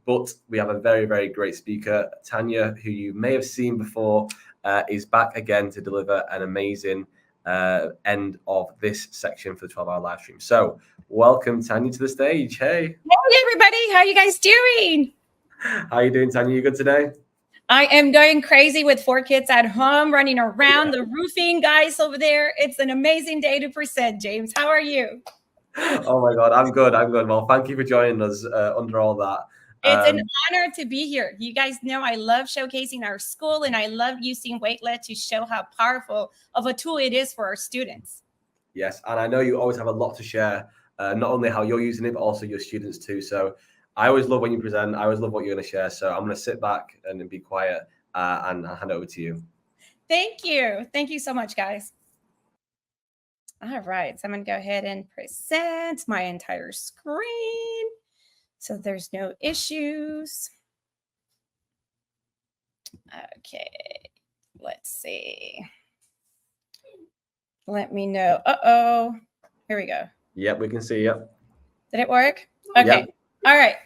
But we have a very, very great speaker, Tania, who you may have seen before, is back again to deliver an amazing end of this section for the 12-hour live stream. So welcome, Tania, to the stage. Hey. Hey, everybody. How are you guys doing? How are you doing, Tania? You good today? I am going crazy with 4 kids at home, running around the roofing guys over there. It's an amazing day to present, James. How are you? Oh, my God. I'm good. I'm good. Well, thank you for joining us under all that. It's an honor to be here. You guys know I love showcasing our school, and I love using Wakelet to show how powerful of a tool it is for our students. Yes, and I know you always have a lot to share, not only how you're using it, but also your students too. So I always love when you present. I always love what you're going to share. So I'm going to sit back and be quiet and I'll hand it over to you. Thank you. Thank you so much, guys. All right, so I'm going to go ahead and present my entire screen so there's no issues. Okay, let's see. Let me know. Uh-oh. Here we go. Yep, we can see. Yep. Did it work? Okay. Yep. All right.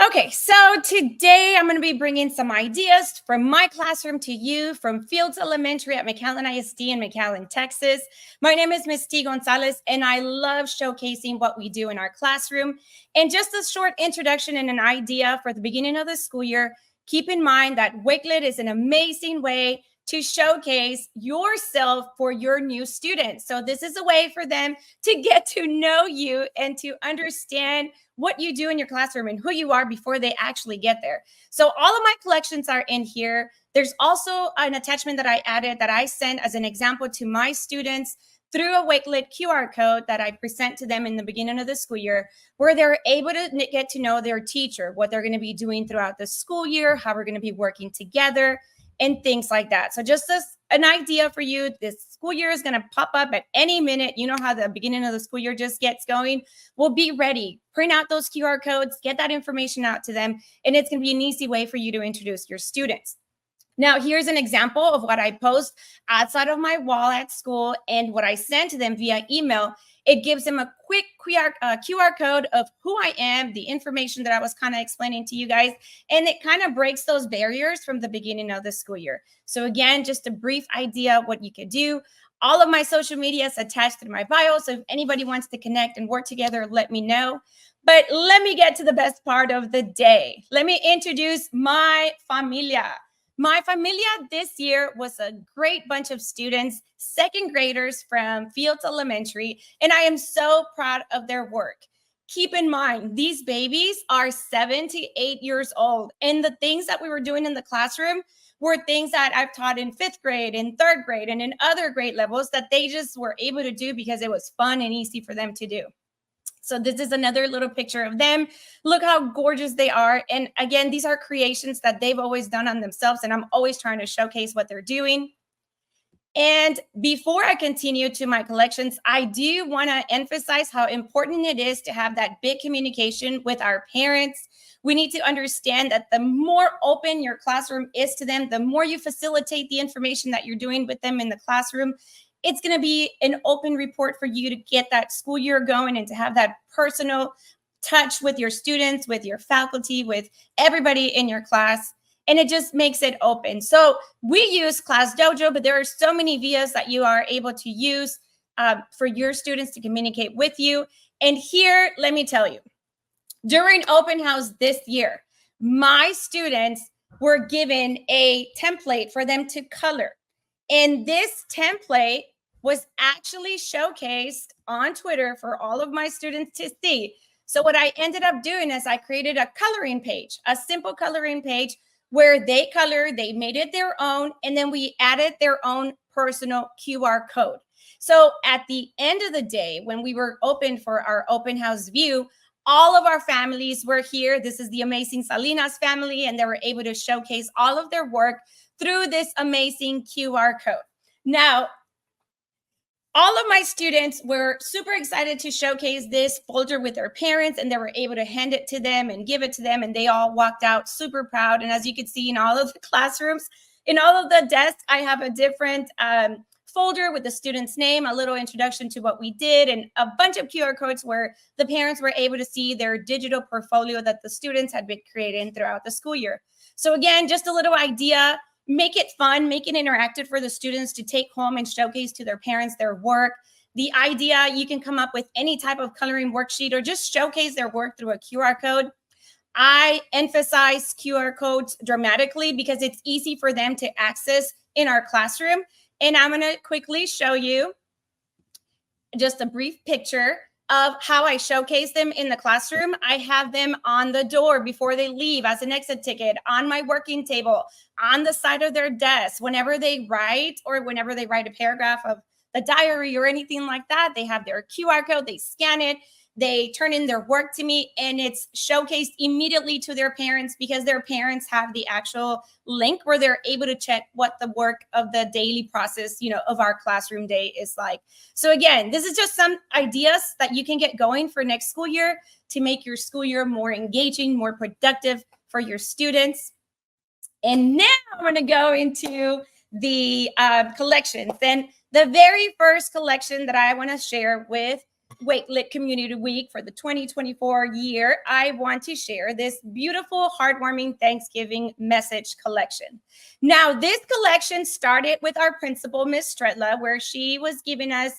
Okay, so today I'm going to be bringing some ideas from my classroom to you from Fields Elementary at McAllen ISD in McAllen, Texas. My name is Miss Gonzalez, and I love showcasing what we do in our classroom. And just a short introduction and an idea for the beginning of the school year. Keep in mind that Wakelet is an amazing way to showcase yourself for your new students. So this is a way for them to get to know you and to understand what you do in your classroom and who you are before they actually get there. So all of my collections are in here. There's also an attachment that I added that I sent as an example to my students through a Wakelet QR code that I present to them in the beginning of the school year, where they're able to get to know their teacher, what they're going to be doing throughout the school year, how we're going to be working together, and things like that. So just as an idea for you, this school year is going to pop up at any minute. You know how the beginning of the school year just gets going. We'll be ready. Print out those QR codes, get that information out to them, and it's going to be an easy way for you to introduce your students. Now, here's an example of what I post outside of my wall at school and what I send to them via email. It gives them a quick QR code of who I am, the information that I was kind of explaining to you guys, and it kind of breaks those barriers from the beginning of the school year. So again, just a brief idea of what you could do. All of my social media is attached to my bio, so if anybody wants to connect and work together, let me know. But let me get to the best part of the day. Let me introduce my familia. My familia this year was a great bunch of students, second graders from Fields Elementary, and I am so proud of their work. Keep in mind, these babies are 7 to 8 years old, and the things that we were doing in the classroom were things that I've taught in 5th grade, in 3rd grade, and in other grade levels that they just were able to do because it was fun and easy for them to do. So this is another little picture of them. Look how gorgeous they are. And again, these are creations that they've always done on themselves, and I'm always trying to showcase what they're doing. And before I continue to my collections, I do want to emphasize how important it is to have that big communication with our parents. We need to understand that the more open your classroom is to them, the more you facilitate the information that you're doing with them in the classroom, it's going to be an open report for you to get that school year going and to have that personal touch with your students, with your faculty, with everybody in your class. And it just makes it open. So we use Class Dojo, but there are so many vias that you are able to use for your students to communicate with you. And here, let me tell you, during open house this year, my students were given a template for them to color. And this template was actually showcased on Twitter for all of my students to see. So what I ended up doing is I created a coloring page, a simple coloring page where they color, they made it their own, and then we added their own personal QR code. So at the end of the day, when we were open for our open house view, all of our families were here. This is the amazing Salinas family, and they were able to showcase all of their work through this amazing QR code. Now, all of my students were super excited to showcase this folder with their parents, and they were able to hand it to them and give it to them, and they all walked out super proud. And as you can see in all of the classrooms, in all of the desks, I have a different folder with the student's name, a little introduction to what we did, and a bunch of QR codes where the parents were able to see their digital portfolio that the students had been creating throughout the school year. So again, just a little idea, make it fun, make it interactive for the students to take home and showcase to their parents their work. The idea, you can come up with any type of coloring worksheet or just showcase their work through a QR code. I emphasize QR codes dramatically because it's easy for them to access in our classroom. And I'm going to quickly show you just a brief picture of how I showcase them in the classroom. I have them on the door before they leave as an exit ticket, on my working table, on the side of their desk. Whenever they write or whenever they write a paragraph of the diary or anything like that, they have their QR code, they scan it, they turn in their work to me, and it's showcased immediately to their parents because their parents have the actual link where they're able to check what the work of the daily process, of our classroom day is like. So again, this is just some ideas that you can get going for next school year to make your school year more engaging, more productive for your students. And now I'm going to go into the collections. And the very first collection that I want to share with Wakelet Community Week for the 2024 year, I want to share this beautiful, heartwarming Thanksgiving message collection. Now, this collection started with our principal, Miss Stretla, where she was giving us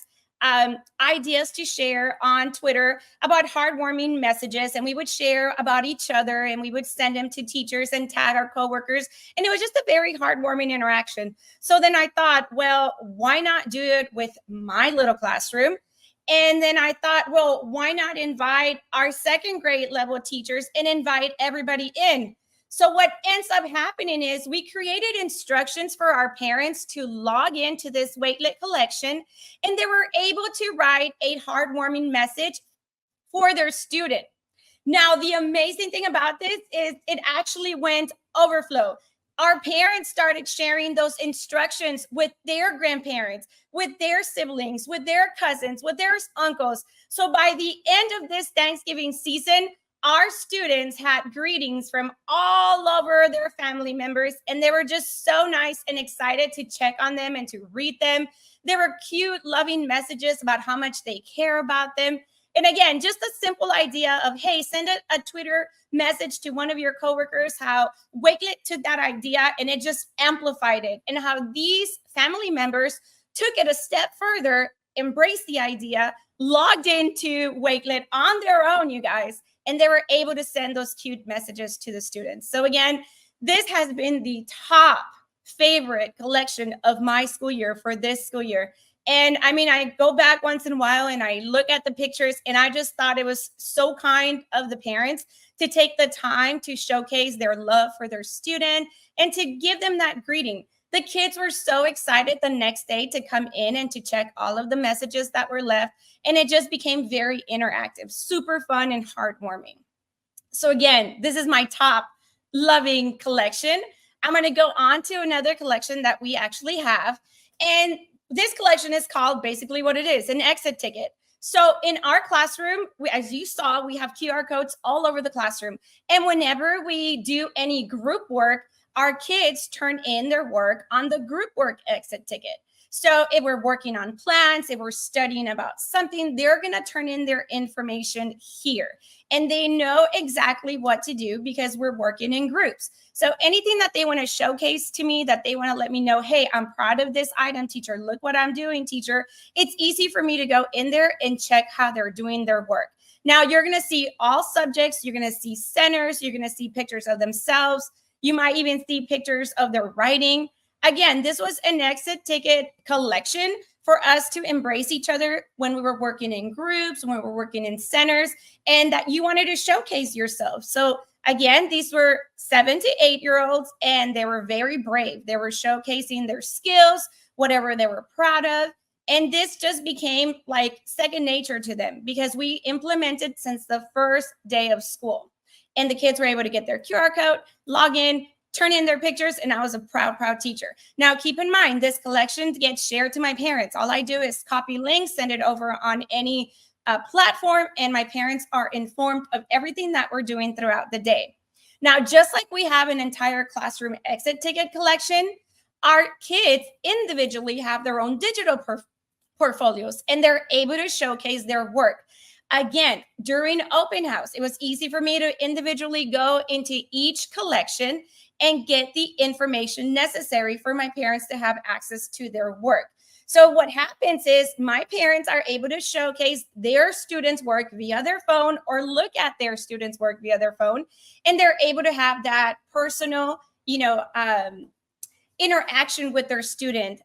ideas to share on Twitter about heartwarming messages, and we would share about each other and we would send them to teachers and tag our coworkers, and it was just a very heartwarming interaction. So then I thought, well, why not do it with my little classroom? And then I thought, well, why not invite our second grade level teachers and invite everybody in? So what ends up happening is we created instructions for our parents to log into this Wakelet collection, and they were able to write a heartwarming message for their student. Now, the amazing thing about this is it actually went overflow. Our parents started sharing those instructions with their grandparents, with their siblings, with their cousins, with their uncles. So by the end of this Thanksgiving season, our students had greetings from all over their family members, and they were just so nice and excited to check on them and to read them. There were cute, loving messages about how much they care about them. And again, just a simple idea of, hey, send a Twitter message to one of your coworkers, how Wakelet took that idea and it just amplified it, and how these family members took it a step further, embraced the idea, logged into Wakelet on their own, you guys, and they were able to send those cute messages to the students. So again, this has been the top favorite collection of my school year for this school year. And I mean, I go back once in a while and I look at the pictures, and I just thought it was so kind of the parents to take the time to showcase their love for their student and to give them that greeting. The kids were so excited the next day to come in and to check all of the messages that were left. And it just became very interactive, super fun and heartwarming. So again, this is my top loving collection. I'm going to go on to another collection that we actually have. And this collection is called basically what it is, an exit ticket. So in our classroom, as you saw, we have QR codes all over the classroom. And whenever we do any group work, our kids turn in their work on the group work exit ticket. So if we're working on plans, if we're studying about something, they're going to turn in their information here. And they know exactly what to do because we're working in groups. So anything that they want to showcase to me, that they want to let me know, hey, I'm proud of this item, teacher. Look what I'm doing, teacher. It's easy for me to go in there and check how they're doing their work. Now, you're going to see all subjects. You're going to see centers. You're going to see pictures of themselves. You might even see pictures of their writing. Again, this was an exit ticket collection for us to embrace each other when we were working in groups, when we were working in centers, and that you wanted to showcase yourself. So again, these were 7 to 8-year-olds, and they were very brave. They were showcasing their skills, whatever they were proud of. And this just became like second nature to them because we implemented since the first day of school. And the kids were able to get their QR code, log in, turn in their pictures, and I was a proud, proud teacher. Now, keep in mind, this collection gets shared to my parents. All I do is copy links, send it over on any platform, and my parents are informed of everything that we're doing throughout the day. Now, just like we have an entire classroom exit ticket collection, our kids individually have their own digital portfolios, and they're able to showcase their work. Again, during open house, it was easy for me to individually go into each collection and get the information necessary for my parents to have access to their work. So what happens is my parents are able to showcase their students' work via their phone or look at their students' work via their phone, and they're able to have that personal, interaction with their student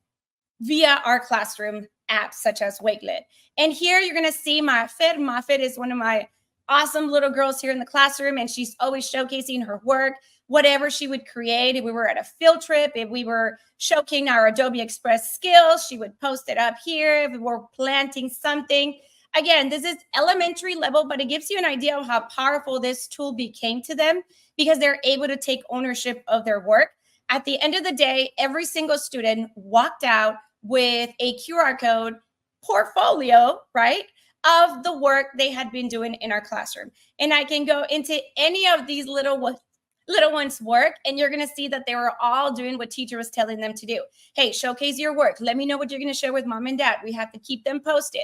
via our classroom apps such as Wakelet. And here you're going to see Mafet. Mafet is one of my awesome little girls here in the classroom, and she's always showcasing her work, whatever she would create. If we were at a field trip, if we were showcasing our Adobe Express skills, she would post it up here. If we were planting something. Again, this is elementary level, but it gives you an idea of how powerful this tool became to them because they're able to take ownership of their work. At the end of the day, every single student walked out with a QR code portfolio, right, of the work they had been doing in our classroom. And I can go into any of these little ones' work, and you're going to see that they were all doing what teacher was telling them to do. Hey, showcase your work. Let me know what you're going to share with mom and dad. We have to keep them posted.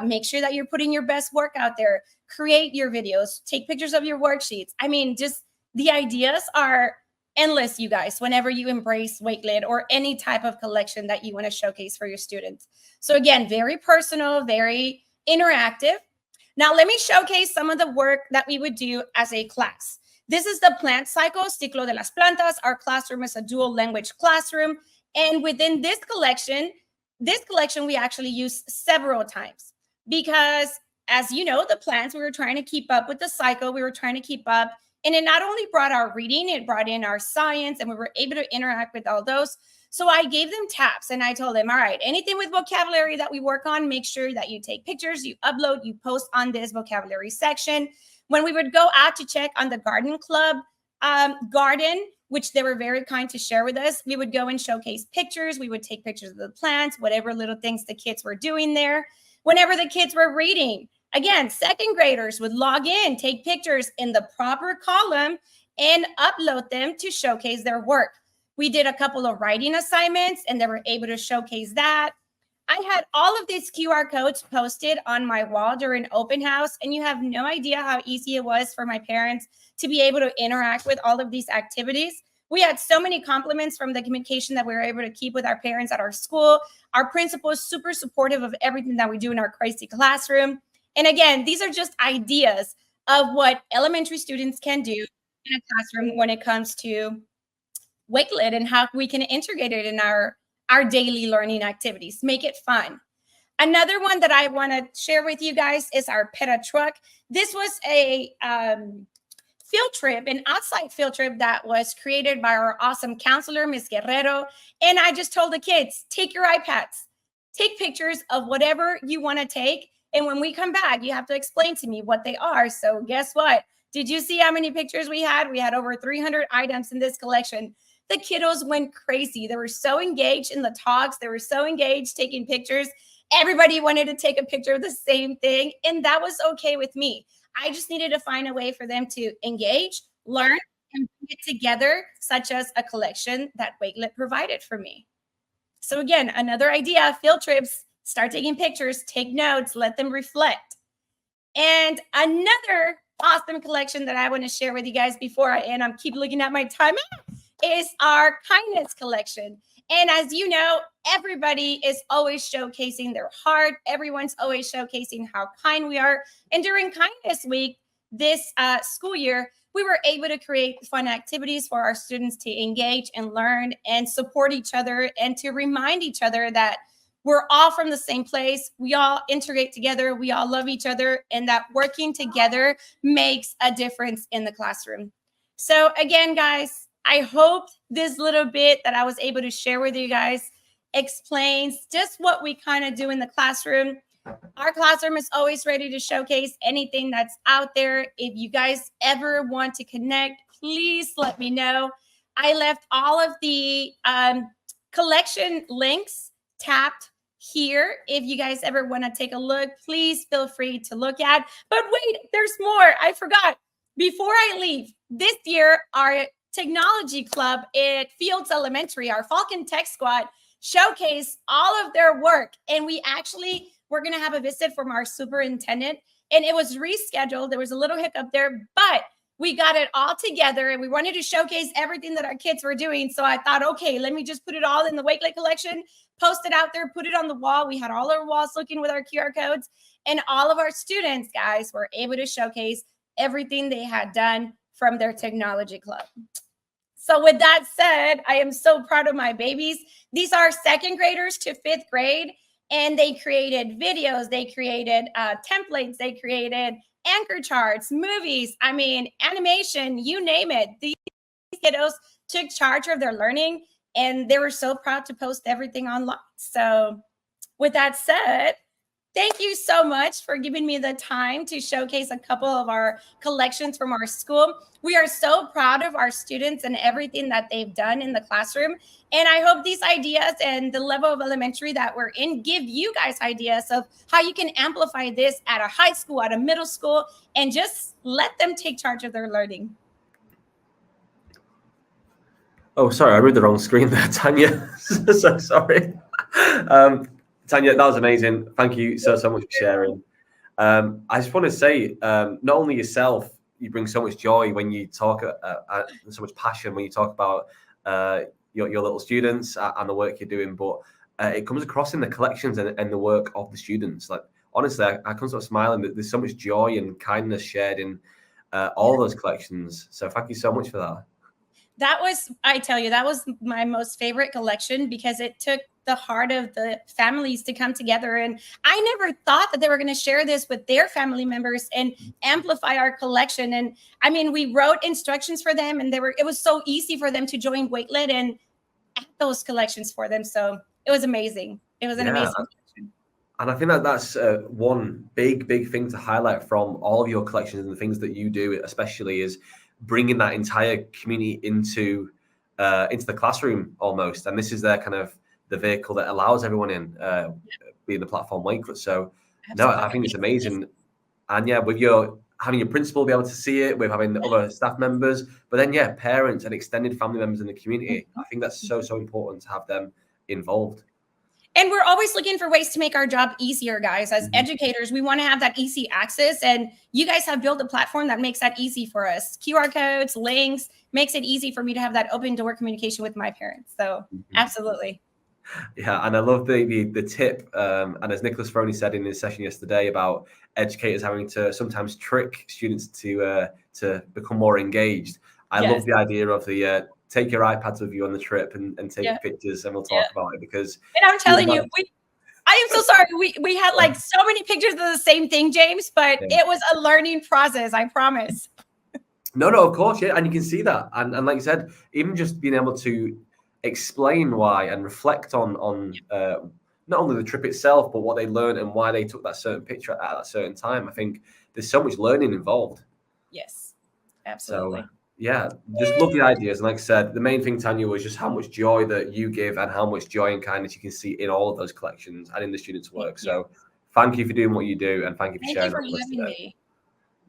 Make sure that you're putting your best work out there. Create your videos. Take pictures of your worksheets. I mean, just the ideas are endless, you guys, whenever you embrace Wakelet or any type of collection that you want to showcase for your students. So again, very personal, very interactive. Now, let me showcase some of the work that we would do as a class. This is the plant cycle, Ciclo de las Plantas. Our classroom is a dual language classroom. And within this collection we actually use several times because, as you know, the plants, we were trying to keep up with the cycle. We were trying to keep up. And it not only brought our reading, it brought in our science, and we were able to interact with all those. So I gave them tabs and I told them, all right, anything with vocabulary that we work on, make sure that you take pictures, you upload, you post on this vocabulary section. When we would go out to check on the garden club garden, which they were very kind to share with us, we would go and showcase pictures. We would take pictures of the plants, whatever little things the kids were doing there. Whenever the kids were reading, again, second graders would log in, take pictures in the proper column, and upload them to showcase their work. We did a couple of writing assignments, and they were able to showcase that. I had all of these QR codes posted on my wall during open house, and you have no idea how easy it was for my parents to be able to interact with all of these activities. We had so many compliments from the communication that we were able to keep with our parents at our school. Our principal is super supportive of everything that we do in our crazy classroom. And again, these are just ideas of what elementary students can do in a classroom when it comes to Wakelet and how we can integrate it in our daily learning activities, make it fun. Another one that I want to share with you guys is our PETA truck. This was a field trip, an outside field trip that was created by our awesome counselor, Ms. Guerrero. And I just told the kids, take your iPads, take pictures of whatever you want to take. And when we come back, you have to explain to me what they are. So guess what? Did you see how many pictures we had? We had over 300 items in this collection. The kiddos went crazy. They were so engaged in the talks. They were so engaged taking pictures. Everybody wanted to take a picture of the same thing. And that was okay with me. I just needed to find a way for them to engage, learn, and bring it together, such as a collection that Wakelet provided for me. So again, another idea, field trips, start taking pictures, take notes, let them reflect. And another awesome collection that I want to share with you guys before I end, I'm keep looking at my time, is our kindness collection. And as you know, everybody is always showcasing their heart. Everyone's always showcasing how kind we are. And during Kindness Week this school year, we were able to create fun activities for our students to engage and learn and support each other and to remind each other that we're all from the same place. We all integrate together. We all love each other, and that working together makes a difference in the classroom. So again, guys, I hope this little bit that I was able to share with you guys explains just what we kind of do in the classroom. Our classroom is always ready to showcase anything that's out there. If you guys ever want to connect, please let me know. I left all of the collection links tapped here. If you guys ever want to take a look, please feel free to look at. But wait, there's more. I forgot. Before I leave, this year, our technology club at Fields Elementary, our Falcon Tech Squad, showcased all of their work. And we're going to have a visit from our superintendent, and it was rescheduled. There was a little hiccup there, but we got it all together and we wanted to showcase everything that our kids were doing. So I thought, okay, let me just put it all in the Wakelet collection, post it out there, put it on the wall. We had all our walls looking with our QR codes, and all of our students, guys, were able to showcase everything they had done from their technology club. So with that said, I am so proud of my babies. These are second graders to fifth grade, and they created videos, they created templates, they created anchor charts, movies, I mean, animation, you name it. These kiddos took charge of their learning, and they were so proud to post everything online. So with that said, thank you so much for giving me the time to showcase a couple of our collections from our school. We are so proud of our students and everything that they've done in the classroom. And I hope these ideas and the level of elementary that we're in give you guys ideas of how you can amplify this at a high school, at a middle school, and just let them take charge of their learning. Oh, sorry, I read the wrong screen there, Tanya. So sorry. Tanya, that was amazing. Thank you so much for sharing. I just want to say, not only yourself, you bring so much joy when you talk, so much passion when you talk about your little students and the work you're doing, but it comes across in the collections and the work of the students. Like, honestly, I come sort of smiling that there's so much joy and kindness shared in all those collections. So thank you so much for that. That was, I tell you, that was my most favorite collection because it took the heart of the families to come together. And I never thought that they were going to share this with their family members and amplify our collection. And I mean, we wrote instructions for them, and it was so easy for them to join Wakelet and add those collections for them. So it was amazing. It was an amazing collection. And I think that's one big thing to highlight from all of your collections and the things that you do, especially, is bringing that entire community into the classroom almost. And this is their kind of the vehicle that allows everyone in, being the platform Wakelet. So absolutely. No, I think it's amazing. And yeah, with having your principal be able to see it, with having the other staff members, but then yeah, parents and extended family members in the community. I think that's so important to have them involved. And we're always looking for ways to make our job easier, guys. As educators, we want to have that easy access. And you guys have built a platform that makes that easy for us. QR codes, links, makes it easy for me to have that open door communication with my parents. So absolutely. Yeah, and I love the tip. And as Nicholas Froney said in his session yesterday about educators having to sometimes trick students to become more engaged. I love the idea of the take your iPads with you on the trip and take pictures, and we'll talk about it, because. And I'm telling you, I am so sorry. We had like so many pictures of the same thing, James, but it was a learning process. I promise. No, of course, yeah, and you can see that, and like you said, even just being able to explain why and reflect on not only the trip itself, but what they learned and why they took that certain picture at that certain time. I think there's so much learning involved. Yes, absolutely. So, yeah, just love the ideas. And like I said, the main thing, Tanya, was just how much joy that you give and how much joy and kindness you can see in all of those collections and in the students' work. So thank you for doing what you do, and thank you for sharing that with us today.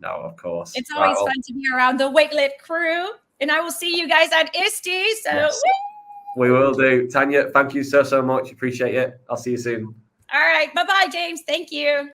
No, of course. It's always fun to be around the Wakelet crew, and I will see you guys at ISTE. So yes, we will do. Tanya, thank you so much. Appreciate it. I'll see you soon. All right. Bye-bye, James. Thank you.